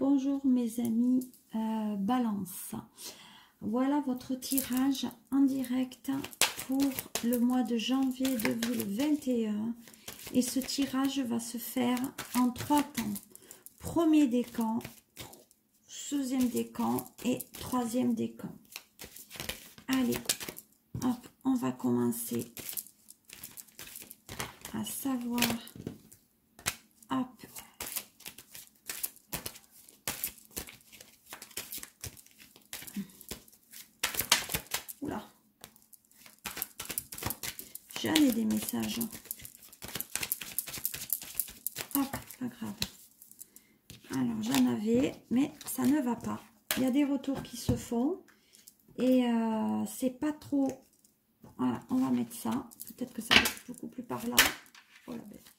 Bonjour mes amis Balance. Voilà votre tirage en direct pour le mois de janvier 2021. Et ce tirage va se faire en 3 temps. Premier décan, deuxième décan et troisième décan. Allez, hop, on va commencer à savoir. Hop. Oula. J'en ai des messages. Hop, pas grave. Alors, j'en avais, mais ça ne va pas. Il y a des retours qui se font. Et c'est pas trop... Voilà, on va mettre ça. Peut-être que ça va être beaucoup plus par là. Oh la bête.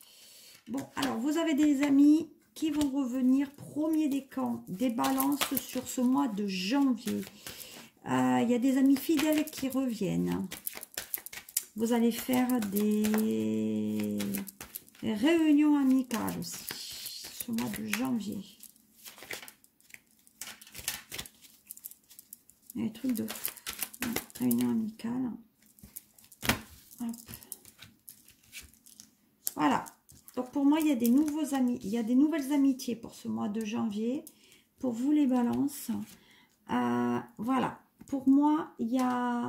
Bon, alors, vous avez des amis qui vont revenir. Premier décan, des balances sur ce mois de janvier. Il y a des amis fidèles qui reviennent. Vous allez faire des réunions amicales aussi, ce mois de janvier. Il y a des trucs de réunion amicale. Hop. Voilà. Donc pour moi, il y a des nouveaux amis, il y a des nouvelles amitiés pour ce mois de janvier. Pour vous les balances. Voilà. Pour moi, il y a...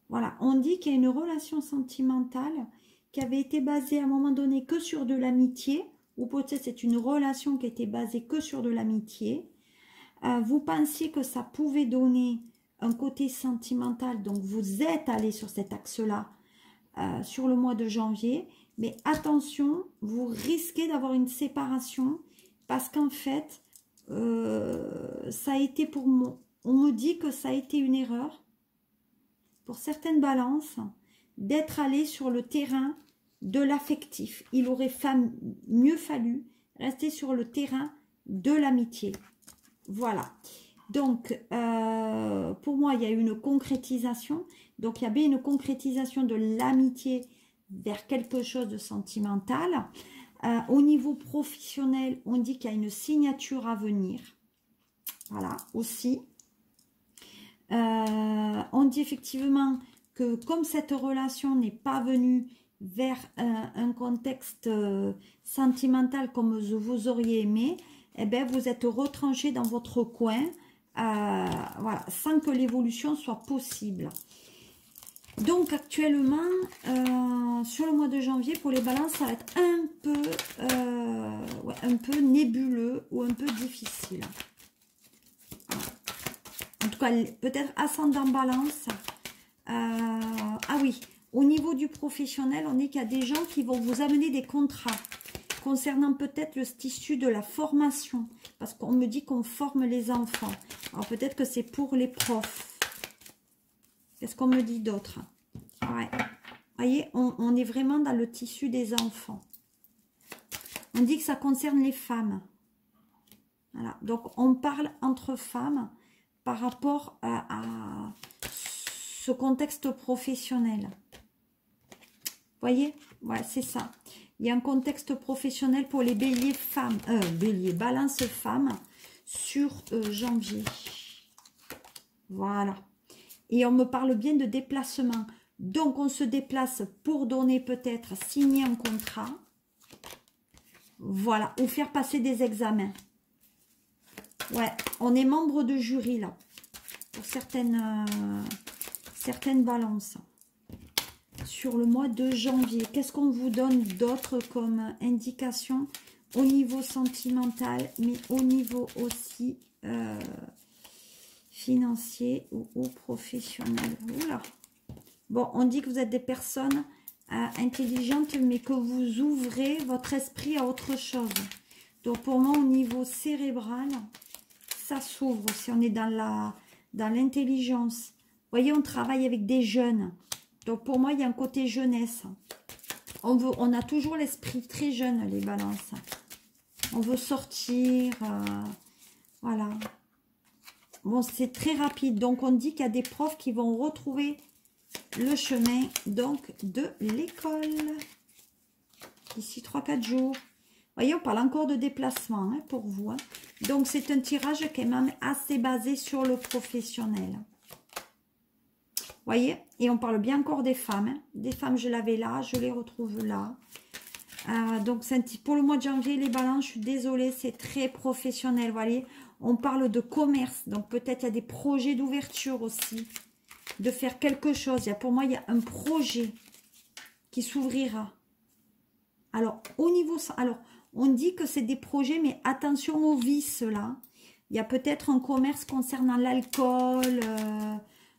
Voilà, on dit qu'il y a une relation sentimentale qui avait été basée à un moment donné que sur de l'amitié, ou peut-être c'est une relation qui était basée que sur de l'amitié. Vous pensiez que ça pouvait donner un côté sentimental, donc vous êtes allé sur cet axe-là sur le mois de janvier, mais attention, vous risquez d'avoir une séparation parce qu'en fait, ça a été pour moi, on me dit que ça a été une erreur pour certaines balances d'être allé sur le terrain de l'affectif. Il aurait mieux fallu rester sur le terrain de l'amitié. Voilà. Donc, pour moi, il y a une concrétisation. Donc, il y a bien une concrétisation de l'amitié vers quelque chose de sentimental. Au niveau professionnel, on dit qu'il y a une signature à venir. Voilà, aussi. On dit effectivement que comme cette relation n'est pas venue vers un contexte sentimental comme vous auriez aimé, eh bien, vous êtes retranché dans votre coin, voilà, sans que l'évolution soit possible. Donc actuellement, sur le mois de janvier, pour les balances, ça va être un peu nébuleux ou un peu difficile. Voilà. En tout cas, peut-être ascendant balance. Ah oui, au niveau du professionnel, on dit qu'il y a des gens qui vont vous amener des contrats concernant peut-être le tissu de la formation. Parce qu'on me dit qu'on forme les enfants. Alors peut-être que c'est pour les profs. Qu'est-ce qu'on me dit d'autre? Ouais. Vous voyez, on est vraiment dans le tissu des enfants. On dit que ça concerne les femmes. Voilà. Donc on parle entre femmes par rapport à ce contexte professionnel. Vous voyez? Ouais, c'est ça. Il y a un contexte professionnel pour les béliers femmes, balance femmes sur janvier. Voilà. Et on me parle bien de déplacement. Donc, on se déplace pour donner peut-être, signer un contrat. Voilà. Ou faire passer des examens. Ouais. On est membre de jury, là. Pour certaines balances. Sur le mois de janvier. Qu'est-ce qu'on vous donne d'autre comme indication au niveau sentimental, mais au niveau aussi financier ou professionnel. Oula. Bon, on dit que vous êtes des personnes intelligentes, mais que vous ouvrez votre esprit à autre chose. Donc pour moi, au niveau cérébral, ça s'ouvre. Si on est dans l'intelligence. Vous voyez, on travaille avec des jeunes. Donc, pour moi, il y a un côté jeunesse. On a toujours l'esprit très jeune, les balances. On veut sortir. Voilà. Bon, c'est très rapide. Donc, on dit qu'il y a des profs qui vont retrouver le chemin donc de l'école. D'ici 3-4 jours. Voyez, on parle encore de déplacement hein, pour vous. Hein. Donc, c'est un tirage qui est même assez basé sur le professionnel. Voyez, et on parle bien encore des femmes. Hein. Des femmes, je l'avais là, je les retrouve là. Donc, pour le mois de janvier, les balances, je suis désolée, c'est très professionnel. Vous voyez, on parle de commerce. Donc, peut-être il y a des projets d'ouverture aussi. De faire quelque chose. Pour moi, il y a un projet qui s'ouvrira. Alors, au niveau... Alors, on dit que c'est des projets, mais attention aux vices, là. Il y a peut-être un commerce concernant l'alcool,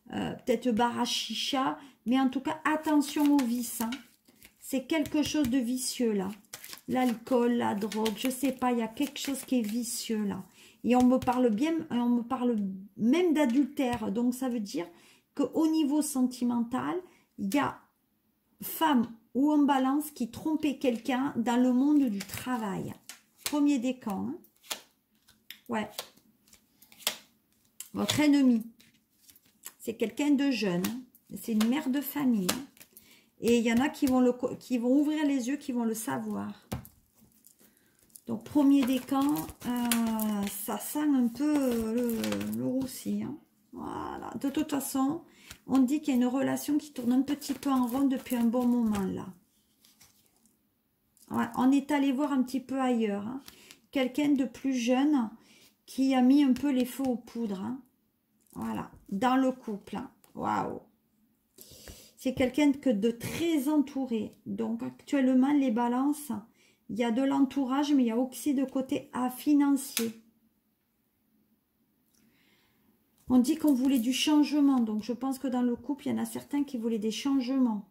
peut-être bar à chicha, mais en tout cas, attention aux vices. Hein. C'est quelque chose de vicieux, là. L'alcool, la drogue, je sais pas, il y a quelque chose qui est vicieux, là. Et on me parle bien, on me parle même d'adultère. Donc, ça veut dire qu'au niveau sentimental, il y a femme ou en balance qui trompait quelqu'un dans le monde du travail. Premier décan. Hein. Ouais. Votre ennemi. C'est quelqu'un de jeune. C'est une mère de famille. Hein. Et il y en a qui vont ouvrir les yeux, qui vont le savoir. Donc, premier décan, ça sent un peu le roussi. Hein. Voilà. De toute façon, on dit qu'il y a une relation qui tourne un petit peu en rond depuis un bon moment, là. Ouais, on est allé voir un petit peu ailleurs. Hein. Quelqu'un de plus jeune qui a mis un peu les feux aux poudres. Hein. Voilà, dans le couple. Hein. Waouh! C'est quelqu'un de très entouré. Donc, actuellement, les balances, il y a de l'entourage, mais il y a aussi de côté financier. On dit qu'on voulait du changement. Donc, je pense que dans le couple, il y en a certains qui voulaient des changements.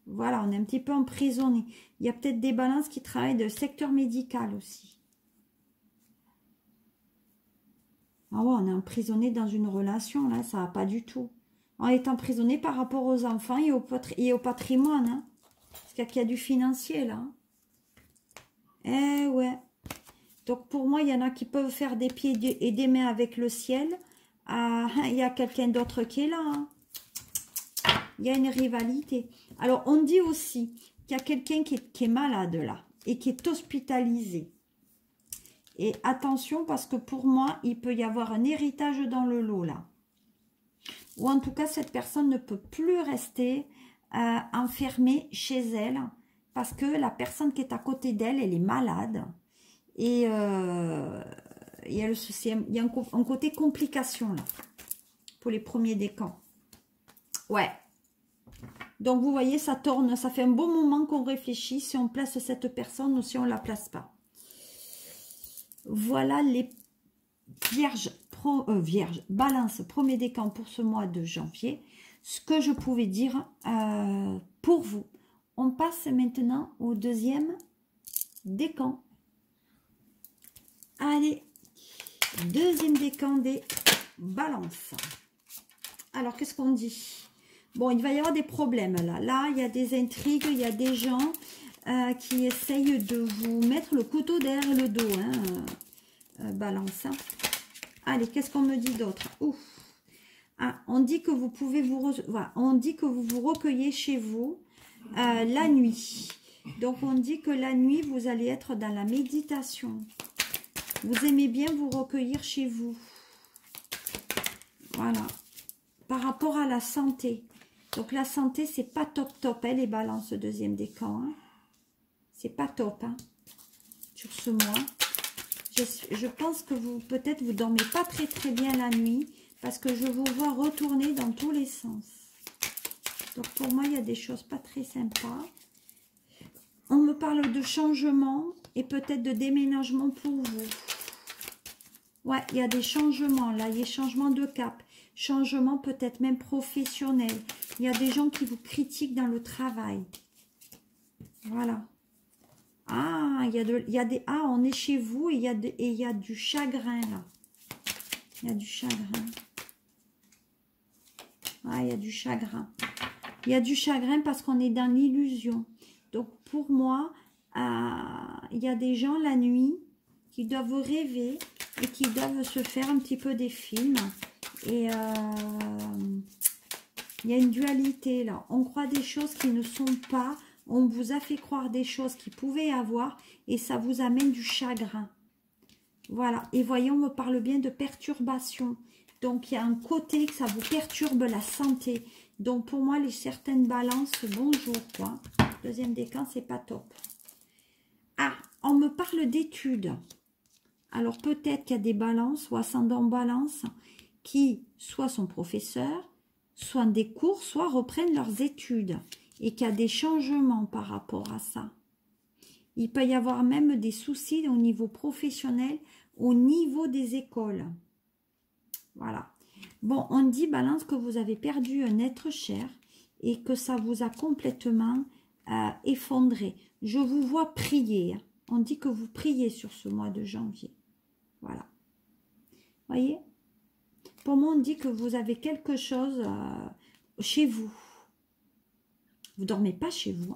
Voilà, on est un petit peu emprisonné. Il y a peut-être des balances qui travaillent dans le secteur médical aussi. Ah ouais, on est emprisonné dans une relation, là, ça va pas du tout. On est emprisonné par rapport aux enfants et au patrimoine. Hein. Parce qu'il y a du financier, là. Eh ouais. Donc, pour moi, il y en a qui peuvent faire des pieds et des mains avec le ciel. Il y a quelqu'un d'autre qui est là. Hein. Il y a une rivalité. Alors, on dit aussi qu'il y a quelqu'un qui est malade, là. Et qui est hospitalisé. Et attention, parce que pour moi, il peut y avoir un héritage dans le lot, là. Ou en tout cas, cette personne ne peut plus rester enfermée chez elle. Parce que la personne qui est à côté d'elle, elle est malade. Et il y a un côté complication, là. Pour les premiers décans. Ouais. Donc, vous voyez, ça tourne. Ça fait un bon moment qu'on réfléchit si on place cette personne ou si on ne la place pas. Voilà les vierges, balance, premier décan pour ce mois de janvier. Ce que je pouvais dire pour vous. On passe maintenant au deuxième décan. Allez, deuxième décan des balances. Alors, qu'est-ce qu'on dit? Bon, il va y avoir des problèmes là. Là, il y a des intrigues, il y a des gens qui essayent de vous mettre le couteau derrière le dos. Hein, balance. Hein. Allez, qu'est-ce qu'on me dit d'autre? Ouf. Ah, on dit que vous pouvez voilà, on dit que vous vous recueillez chez vous la nuit. Donc, on dit que la nuit, vous allez être dans la méditation. Vous aimez bien vous recueillir chez vous. Voilà. Par rapport à la santé. Donc, la santé, c'est pas top, hein, les balances deuxième décan. Hein. C'est pas top, hein, sur ce mois. Je pense que peut-être, vous dormez pas très bien la nuit. Parce que je vous vois retourner dans tous les sens. Donc, pour moi, il y a des choses pas très sympas. On me parle de changement et peut-être de déménagement pour vous. Ouais, il y a des changements là. Il y a des changements de cap. Changement peut-être même professionnel. Il y a des gens qui vous critiquent dans le travail. Voilà. Ah, on est chez vous et il y a du chagrin là. Il y a du chagrin. Ah, il y a du chagrin. Il y a du chagrin parce qu'on est dans l'illusion. Donc, pour moi, il y a des gens la nuit qui doivent rêver et qui doivent se faire un petit peu des films. Et il y a une dualité là. On croit des choses qui ne sont pas. On vous a fait croire des choses qui pouvaient avoir et ça vous amène du chagrin. Voilà. Et voyons, on me parle bien de perturbation. Donc, il y a un côté que ça vous perturbe la santé. Donc, pour moi, les certaines balances, bonjour, quoi. Deuxième décan, c'est pas top. Ah, on me parle d'études. Alors, peut-être qu'il y a des balances ou ascendants balance qui soit sont professeurs, soit des cours, soit reprennent leurs études. Et qu'il y a des changements par rapport à ça. Il peut y avoir même des soucis au niveau professionnel, au niveau des écoles. Voilà. Bon, on dit, balance, que vous avez perdu un être cher et que ça vous a complètement effondré. Je vous vois prier. On dit que vous priez sur ce mois de janvier. Voilà. Voyez? Pour moi, on dit que vous avez quelque chose chez vous. Vous ne dormez pas chez vous.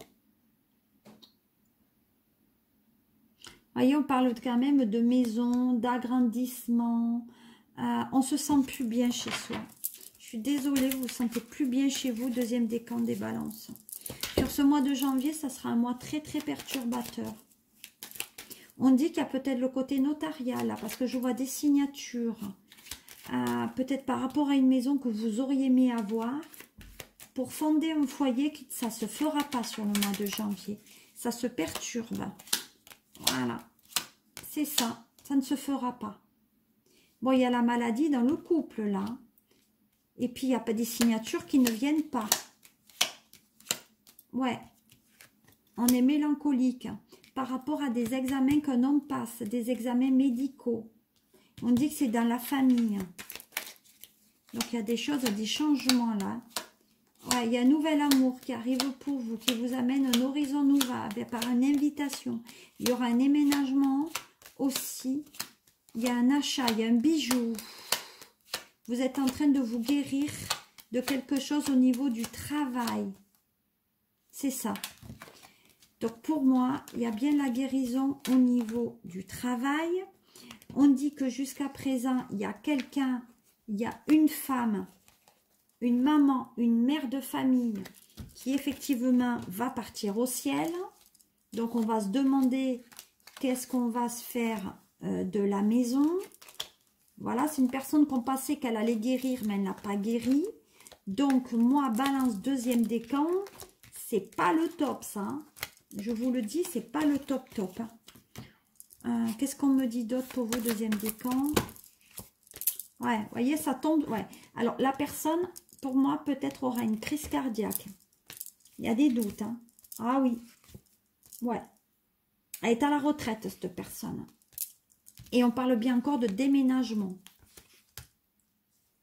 Voyez, on parle quand même de maison, d'agrandissement. On se sent plus bien chez soi. Je suis désolée, vous vous sentez plus bien chez vous. Deuxième décan des balances. Sur ce mois de janvier, ça sera un mois très très perturbateur. On dit qu'il y a peut-être le côté notarial, là, parce que je vois des signatures. Peut-être par rapport à une maison que vous auriez aimé avoir. Pour fonder un foyer, ça ne se fera pas sur le mois de janvier. Ça se perturbe. Voilà. C'est ça. Ça ne se fera pas. Bon, il y a la maladie dans le couple, là. Et puis, il n'y a pas des signatures qui ne viennent pas. Ouais. On est mélancolique par rapport à des examens qu'un homme passe, des examens médicaux. On dit que c'est dans la famille. Donc, il y a des choses, des changements, là. Ouais, il y a un nouvel amour qui arrive pour vous, qui vous amène un horizon nouveau par une invitation. Il y aura un déménagement aussi. Il y a un achat, il y a un bijou. Vous êtes en train de vous guérir de quelque chose au niveau du travail. C'est ça. Donc pour moi, il y a bien la guérison au niveau du travail. On dit que jusqu'à présent, il y a quelqu'un, il y a une femme, une maman, une mère de famille qui effectivement va partir au ciel. Donc on va se demander qu'est-ce qu'on va se faire de la maison. Voilà, c'est une personne qu'on pensait qu'elle allait guérir, mais elle n'a pas guéri. Donc moi, balance deuxième décan, c'est pas le top ça. Hein. Je vous le dis, c'est pas le top top. Hein. Qu'est-ce qu'on me dit d'autre pour vous, deuxième décan? Ouais, vous voyez, ça tombe. Ouais. Alors la personne, pour moi, peut-être aura une crise cardiaque. Il y a des doutes. Hein. Ah oui. Ouais. Elle est à la retraite, cette personne. Et on parle bien encore de déménagement.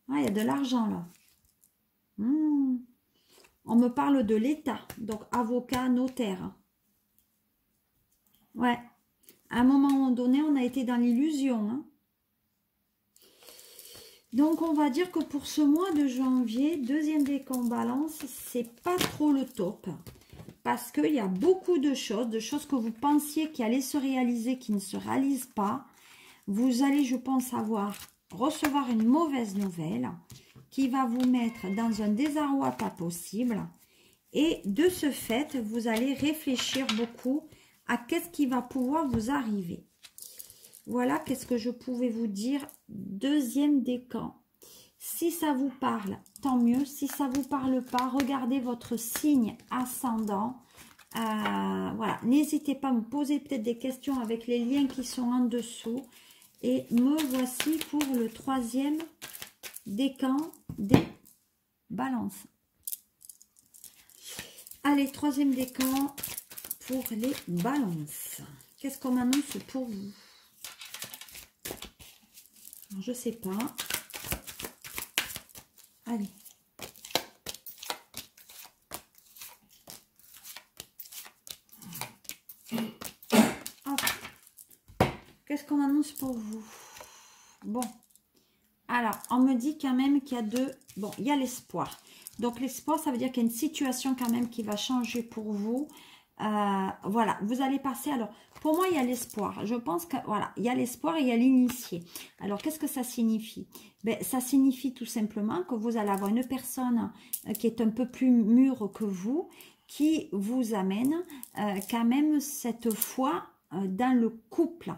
Ah, il y a de l'argent là. On me parle de l'État. Donc, avocat, notaire. Ouais. À un moment donné, on a été dans l'illusion. Hein. Donc, on va dire que pour ce mois de janvier, deuxième décan balance, c'est pas trop le top. Parce qu'il y a beaucoup de choses que vous pensiez qui allaient se réaliser, qui ne se réalisent pas. Vous allez, je pense, recevoir une mauvaise nouvelle qui va vous mettre dans un désarroi pas possible. Et de ce fait, vous allez réfléchir beaucoup à qu'est-ce qui va pouvoir vous arriver. Voilà, qu'est-ce que je pouvais vous dire. Deuxième décan. Si ça vous parle, tant mieux. Si ça ne vous parle pas, regardez votre signe ascendant. Voilà, n'hésitez pas à me poser peut-être des questions avec les liens qui sont en dessous. Et me voici pour le troisième décan des balances. Allez, troisième décan pour les balances. Qu'est-ce qu'on m'annonce pour vous? Alors, je sais pas. Allez. Qu'est-ce qu'on annonce pour vous? Bon. Alors, on me dit quand même qu'il y a deux... Bon, il y a l'espoir. Donc, l'espoir, ça veut dire qu'il y a une situation quand même qui va changer pour vous. Voilà, vous allez passer... Alors, pour moi, il y a l'espoir. Je pense que, voilà, il y a l'espoir et il y a l'initié. Alors, qu'est-ce que ça signifie? Ben, ça signifie tout simplement que vous allez avoir une personne qui est un peu plus mûre que vous, qui vous amène quand même cette foi dans le couple.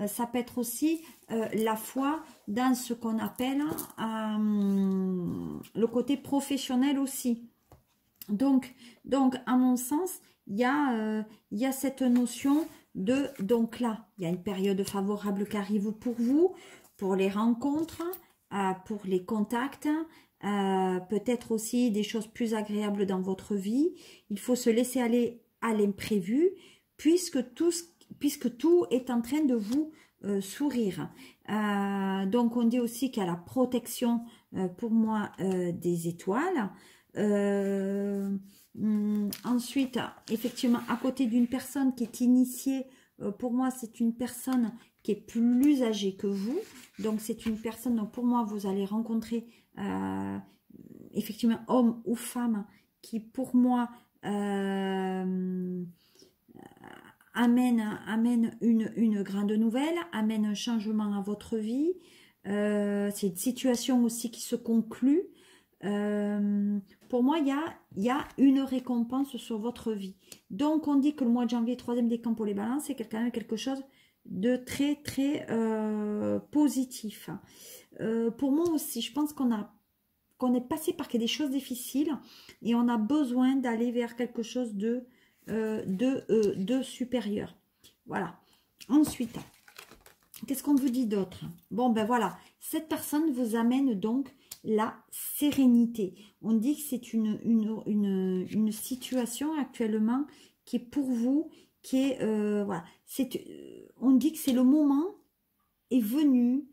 Ça peut être aussi la foi dans ce qu'on appelle le côté professionnel aussi. Donc à mon sens, il y a cette notion de, donc là, il y a une période favorable qui arrive pour vous, pour les rencontres, pour les contacts, peut-être aussi des choses plus agréables dans votre vie. Il faut se laisser aller à l'imprévu, puisque tout est en train de vous sourire. Donc on dit aussi qu'il y a la protection pour moi des étoiles. Ensuite, effectivement, à côté d'une personne qui est initiée, pour moi c'est une personne qui est plus âgée que vous. Donc c'est une personne, donc pour moi vous allez rencontrer effectivement homme ou femme qui pour moi amène une grande nouvelle, amène un changement à votre vie. C'est une situation aussi qui se conclut. Pour moi, il y a une récompense sur votre vie. Donc, on dit que le mois de janvier, 3e décan pour les balances, c'est quand même quelque chose de très, très positif. Pour moi aussi, je pense qu'on est passé par des choses difficiles et on a besoin d'aller vers quelque chose de supérieur. Voilà. Ensuite, qu'est-ce qu'on vous dit d'autre? Bon, ben voilà. Cette personne vous amène donc la sérénité. On dit que c'est une situation actuellement qui est pour vous, qui est, voilà. On dit que c'est le moment est venu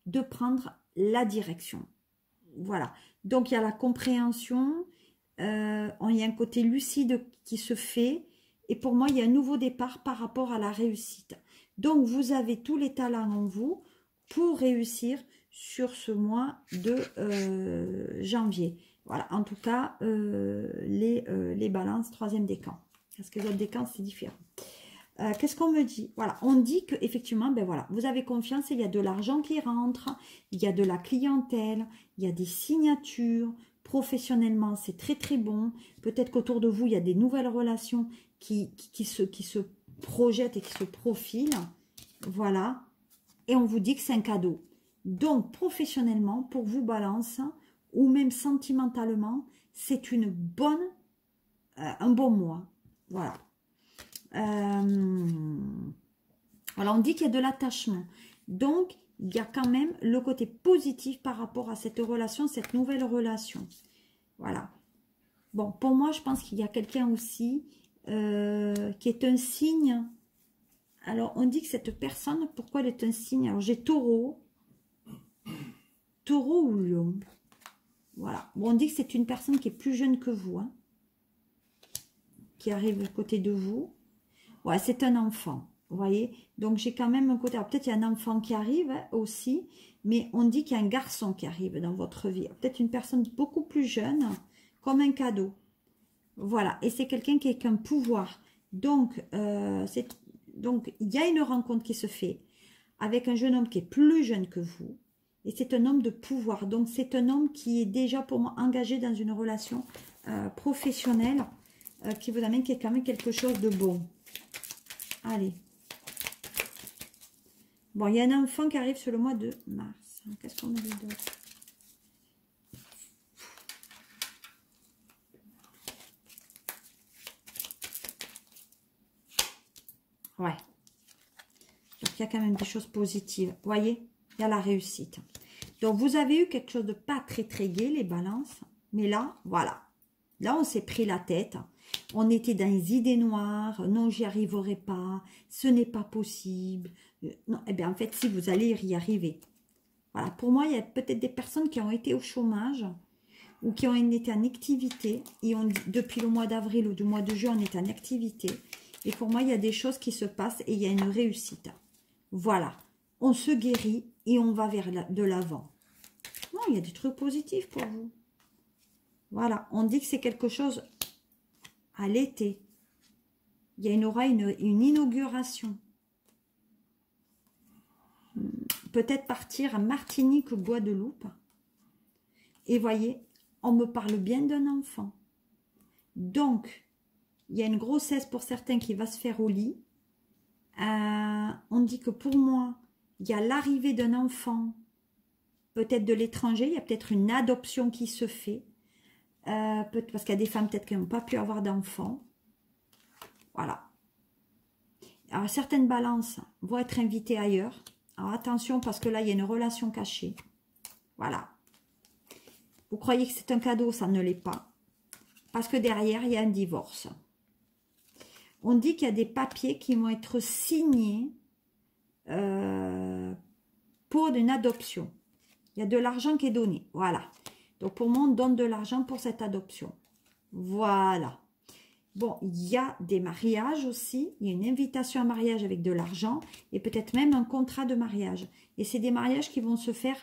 de prendre la direction. Voilà. Donc, il y a la compréhension, il y a un côté lucide qui se fait, et pour moi, il y a un nouveau départ par rapport à la réussite. Donc, vous avez tous les talents en vous pour réussir sur ce mois de janvier. Voilà, en tout cas, les balances, 3e décan. Parce que les autres décans, c'est différent. Qu'est-ce qu'on me dit? Voilà, on dit que effectivement, ben voilà, vous avez confiance, il y a de l'argent qui rentre, il y a de la clientèle, il y a des signatures. Professionnellement, c'est très très bon. Peut-être qu'autour de vous, il y a des nouvelles relations qui se projettent et qui se profilent. Voilà. Et on vous dit que c'est un cadeau. Donc, professionnellement, pour vous, Balance, ou même sentimentalement, c'est un bon mois. Voilà. Alors, on dit qu'il y a de l'attachement. Donc, il y a quand même le côté positif par rapport à cette relation, cette nouvelle relation. Voilà. Bon, pour moi, je pense qu'il y a quelqu'un aussi qui est un signe. Alors, on dit que cette personne, pourquoi elle est un signe? Alors, j'ai taureau ou lion. Voilà. Bon, on dit que c'est une personne qui est plus jeune que vous, hein, qui arrive à côté de vous. Ouais, c'est un enfant, vous voyez. Donc, j'ai quand même un côté... Peut-être il y a un enfant qui arrive hein, aussi, mais on dit qu'il y a un garçon qui arrive dans votre vie. Peut-être une personne beaucoup plus jeune, comme un cadeau. Voilà. Et c'est quelqu'un qui a qu'un pouvoir. Donc, il y a une rencontre qui se fait avec un jeune homme qui est plus jeune que vous. Et c'est un homme de pouvoir. Donc, c'est un homme qui est déjà pour moi engagé dans une relation professionnelle qui vous amène qui est quand même quelque chose de bon. Allez. Bon, il y a un enfant qui arrive sur le mois de mars. Qu'est-ce qu'on a dit d'autre? Ouais. Donc, il y a quand même des choses positives. Vous voyez, il y a la réussite. Donc, vous avez eu quelque chose de pas très, très gai, les balances. Mais là, voilà. Là, on s'est pris la tête. On était dans les idées noires. Non, j'y arriverai pas. Ce n'est pas possible. Non, eh bien, en fait, si vous allez y arriver. Voilà. Pour moi, il y a peut-être des personnes qui ont été au chômage ou qui ont été en activité. Et depuis le mois d'avril ou du mois de juin, on est en activité. Et pour moi, il y a des choses qui se passent et il y a une réussite. Voilà. On se guérit et on va vers de l'avant. Non, il y a des trucs positifs pour vous. Voilà. On dit que c'est quelque chose à l'été. Il aura une inauguration. Peut-être partir à Martinique, Guadeloupe. Et voyez, on me parle bien d'un enfant. Donc, Il y a une grossesse pour certains qui va se faire au lit. On dit que pour moi, il y a l'arrivée d'un enfant, peut-être de l'étranger, il y a peut-être une adoption qui se fait. Parce qu'il y a des femmes peut-être qui n'ont pas pu avoir d'enfants. Voilà. Alors, certaines balances vont être invitées ailleurs. Alors, attention, parce que là, il y a une relation cachée. Voilà. Vous croyez que c'est un cadeau, ça ne l'est pas. Parce que derrière, il y a un divorce. On dit qu'il y a des papiers qui vont être signés pour une adoption. Il y a de l'argent qui est donné. Voilà. Donc, pour moi, on donne de l'argent pour cette adoption. Voilà. Bon, il y a des mariages aussi. Il y a une invitation à mariage avec de l'argent et peut-être même un contrat de mariage. Et c'est des mariages qui vont se faire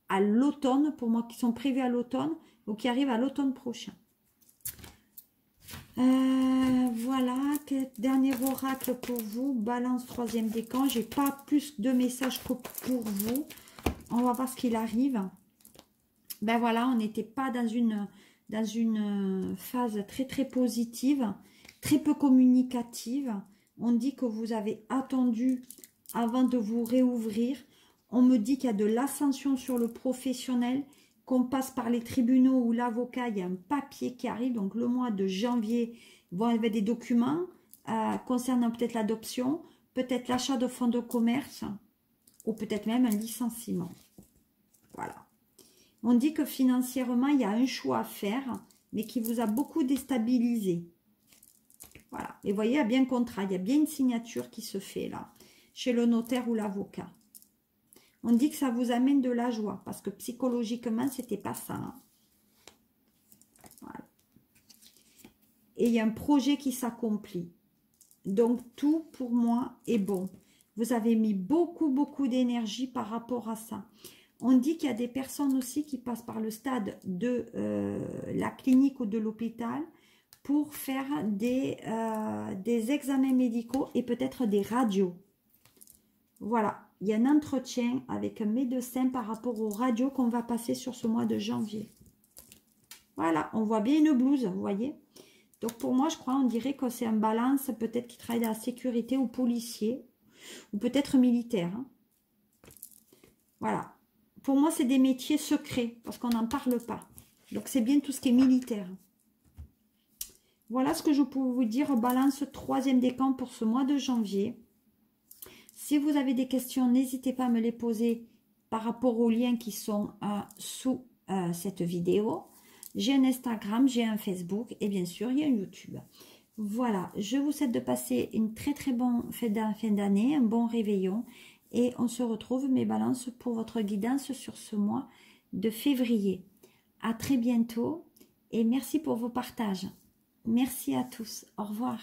à l'automne, pour moi, qui sont prévus à l'automne ou qui arrivent à l'automne prochain. Voilà, dernier oracle pour vous. Balance, troisième décan. J'ai pas plus de messages que pour vous. On va voir ce qu'il arrive. Ben voilà, on n'était pas dans une phase très très positive, très peu communicative. On dit que vous avez attendu avant de vous réouvrir. On me dit qu'il y a de l'ascension sur le professionnel, qu'on passe par les tribunaux ou l'avocat, il y a un papier qui arrive. Donc le mois de janvier, vont arriver des documents concernant peut-être l'adoption, peut-être l'achat de fonds de commerce ou peut-être même un licenciement. Voilà. On dit que financièrement, il y a un choix à faire, mais qui vous a beaucoup déstabilisé. Voilà. Et vous voyez, il y a bien un contrat, il y a bien une signature qui se fait là, chez le notaire ou l'avocat. On dit que ça vous amène de la joie, parce que psychologiquement, c'était pas ça. Hein. Voilà. Et il y a un projet qui s'accomplit. Donc, tout pour moi est bon. Vous avez mis beaucoup d'énergie par rapport à ça. On dit qu'il y a des personnes aussi qui passent par le stade de la clinique ou de l'hôpital pour faire des examens médicaux et peut-être des radios. Voilà, il y a un entretien avec un médecin par rapport aux radios qu'on va passer sur ce mois de janvier. Voilà, on voit bien une blouse, vous voyez. Donc pour moi, je crois, on dirait que c'est un balance peut-être qui travaille dans la sécurité ou policier ou peut-être militaire. Hein. Voilà. Pour moi, c'est des métiers secrets, parce qu'on n'en parle pas. Donc, c'est bien tout ce qui est militaire. Voilà ce que je peux vous dire. Balance, troisième décan pour ce mois de janvier. Si vous avez des questions, n'hésitez pas à me les poser par rapport aux liens qui sont sous cette vidéo. J'ai un Instagram, j'ai un Facebook et bien sûr, il y a un YouTube. Voilà, je vous souhaite de passer une très bonne fin d'année, un bon réveillon. Et on se retrouve, mes balances, pour votre guidance sur ce mois de février. À très bientôt et merci pour vos partages. Merci à tous. Au revoir.